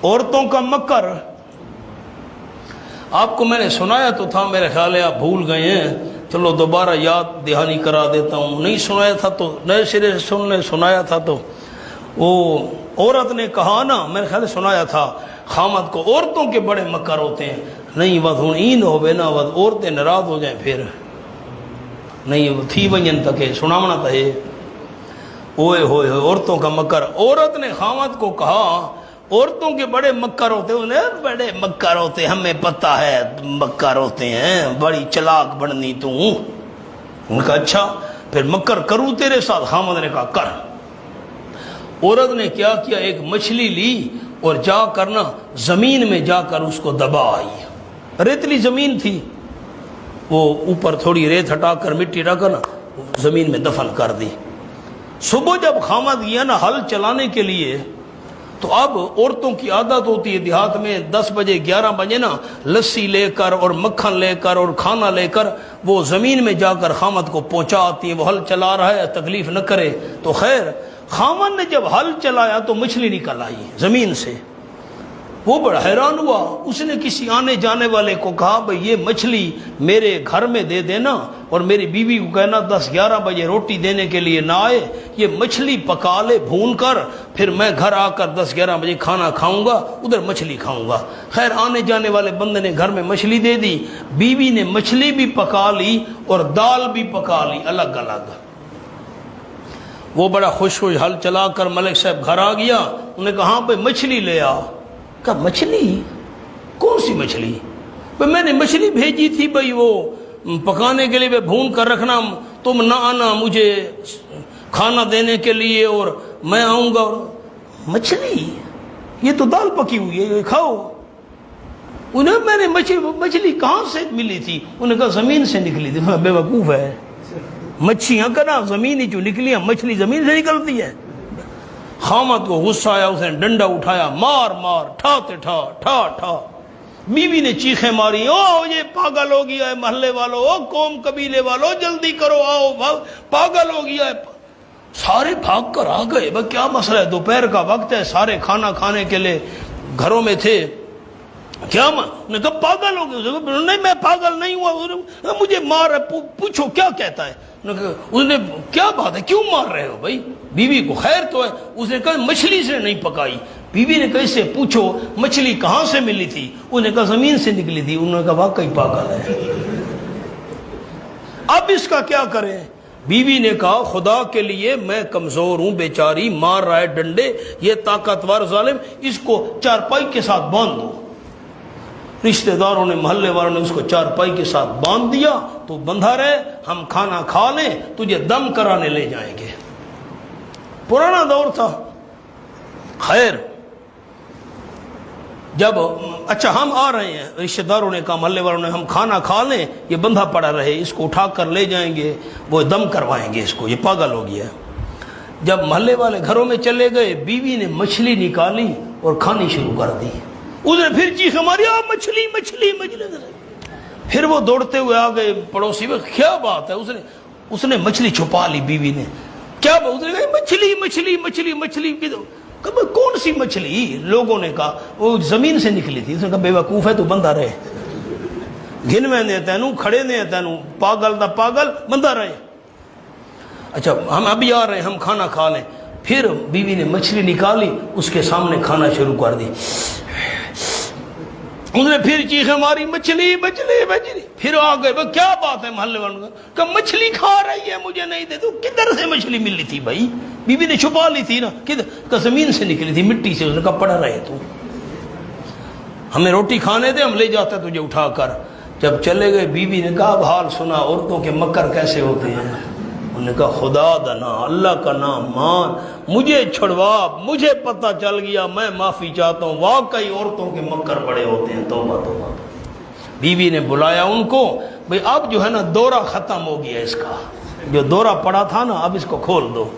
عورتوں کا مکر آپ کو میں نے سنایا تو تھا، میرے خیال ہے آپ بھول گئے ہیں، چلو دوبارہ یاد دہانی کرا دیتا ہوں۔ نہیں سنایا تھا تو نئے سرے سے سنایا تھا تو وہ عورت نے کہا نا، میرے خیال سے سنایا تھا خامد کو، عورتوں کے بڑے مکر ہوتے ہیں۔ نہیں ود ہوں این ہوئے نا ود عورتیں ناراض ہو جائیں، پھر نہیں تھی ونجن تک سناونا تھا یہ اوئے ہوئے عورتوں کا مکر۔ عورت نے خامد کو کہا عورتوں کے بڑے مکر ہوتے ہیں، انہیں بڑے مکر ہوتے، ہمیں پتہ ہے مکر ہوتے ہیں، بڑی چلاک بننی تو۔ ان کا اچھا پھر مکر کروں تیرے ساتھ؟ خامد نے کہا کر۔ عورت نے کیا کیا، ایک مچھلی لی اور جا کر نا زمین میں جا کر اس کو دبا آئی، ریتلی زمین تھی، وہ اوپر تھوڑی ریت ہٹا کر مٹی رکھ کر نا زمین میں دفن کر دی۔ صبح جب خامد گیا نا ہل چلانے کے لیے، تو اب عورتوں کی عادت ہوتی ہے دیہات میں 10 بجے 11 بجے نا لسی لے کر اور مکھن لے کر اور کھانا لے کر وہ زمین میں جا کر خامد کو پہنچا آتی ہیں، وہ ہل چلا رہا ہے تکلیف نہ کرے۔ تو خیر خامد نے جب ہل چلایا تو مچھلی نکل آئی زمین سے، وہ بڑا حیران ہوا۔ اس نے کسی آنے جانے والے کو کہا بھئی یہ مچھلی میرے گھر میں دے دینا، اور میری بیوی کو کہنا 10-11 بجے روٹی دینے کے لیے نہ آئے، یہ مچھلی پکا لے بھون کر، پھر میں گھر آ کر 10-11 بجے کھانا کھاؤں گا، ادھر مچھلی کھاؤں گا۔ خیر آنے جانے والے بندے نے گھر میں مچھلی دے دی، بیوی نے مچھلی بھی پکا لی اور دال بھی پکا لی الگ الگ۔ وہ بڑا خوش ہوئی، ہل چلا کر ملک صاحب گھر آ گیا، انہوں نے کہا ہاں بھئی مچھلی لے آ۔ کہا مچھلی؟ کون سی مچھلی؟ بھئی میں نے مچھلی بھیجی تھی بھئی وہ پکانے کے لیے، بھون کر رکھنا، تم نہ آنا مجھے کھانا دینے کے لیے اور میں آؤں گا۔ مچھلی؟ یہ تو دال پکی ہوئی ہے، یہ کھاؤ۔ انہیں میں نے مچھلی کہاں سے ملی تھی؟ انہوں نے کہا زمین سے نکلی تھی۔ بے وقوف ہے، مچھیاں کہنا زمین ہی جو نکلی ہیں، مچھلی زمین سے نکلتی ہے۔ خامد کو غصہ آیا، اس نے ڈنڈا اٹھایا، مار مار ٹھاتے ٹھا ٹھا ٹھا۔ بیوی نے چیخیں ماری، او یہ پاگل ہو گیا ہے، محلے والوں، او قوم قبیلے والوں جلدی کرو، آؤ پاگل ہو گیا ہے۔ سارے بھاگ کر آ گئے، بھائی کیا مسئلہ ہے، دوپہر کا وقت ہے، سارے کھانا کھانے کے لیے گھروں میں تھے۔ کیا نے کہا پاگل ہو گیا؟ نہیں میں پاگل نہیں ہوا، مجھے مار ہے، پوچھو کیا کہتا ہے۔ اس نے کیا بات ہے، کیوں مار رہے ہو بھائی؟ بیوی کو خیر تو ہے، اس نے کہا مچھلی سے نہیں پکائی۔ بیوی نے کہا اس سے پوچھو مچھلی کہاں سے ملی تھی؟ اس نے کہا زمین سے نکلی تھی۔ انہوں نے کہا واقعی پاگل ہے، اب اس کا کیا کریں؟ بیوی نے کہا خدا کے لیے میں کمزور ہوں، بیچاری مار رہا ہے ڈنڈے، یہ طاقتور ظالم، اس کو چارپائی کے ساتھ باندھ دو۔ رشتہ داروں نے محلے والوں نے اس کو چارپائی کے ساتھ باندھ دیا، تو بندھا رہے، ہم کھانا کھا لیں تجھے دم کرانے لے جائیں گے۔ پرانا دور تھا۔ خیر جب اچھا ہم آ رہے ہیں، رشتہ داروں نے کہا محلے والوں نے ہم کھانا کھا لیں، یہ بندھا پڑا رہے، اس کو اٹھا کر لے جائیں گے، وہ دم کروائیں گے اس کو، یہ پاگل ہو گیا ہے۔ جب محلے والے گھروں میں چلے گئے، بیوی نے مچھلی نکالی اور کھانی شروع کر دی۔ اس نے پھر چیخ ہماری مچھلی مچھلی مچھلی۔ پھر وہ دوڑتے ہوئے آ گئے پڑوسی میں، کیا بات ہے؟ اس نے مچھلی چھپا لی، بیوی نے کیا بات؟ اس نے کہا مچھلی مچھلی مچھلی مچھلی۔ کون سی مچھلی؟ لوگوں نے کہا وہ زمین سے نکلی تھی۔ اس نے کہا بے وقوف ہے تو بندہ رہے، گن میں نے تینوں کھڑے نے تینوں، پاگل دا پاگل بندہ رہے۔ اچھا ہم ابھی آ رہے ہیں، ہم کھانا کھا لیں۔ پھر بیوی نے مچھلی نکالی، اس کے سامنے کھانا شروع کر دی۔ اس نے پھر چیخیں ماری مچھلی مچھلی مچھلی۔ پھر آ گئے، کیا بات ہے؟ محلے والوں کہ مچھلی کھا رہی ہے، مجھے نہیں دے دو۔ کدھر سے مچھلی ملی تھی بھائی؟ بیوی نے چھپا لی تھی نا، کدھر؟ زمین سے نکلی تھی، مٹی سے۔ اس نے کہا پڑا رہے تو ہمیں روٹی کھانے دے، ہم لے جاتے تجھے اٹھا کر۔ جب چلے گئے، بیوی نے کہا اب حال سنا عورتوں کے مکر کیسے ہوتے ہیں۔ انہوں نے کہا خدا دا نام، اللہ کا نام مان، مجھے چھڑوا، مجھے پتہ چل گیا، میں معافی چاہتا ہوں، واقعی عورتوں کے مکر بڑے ہوتے ہیں، توبہ توبہ۔ بیوی نے بلایا ان کو، بھئی اب جو ہے نا دورہ ختم ہو گیا، اس کا جو دورہ پڑا تھا نا اب اس کو کھول دو۔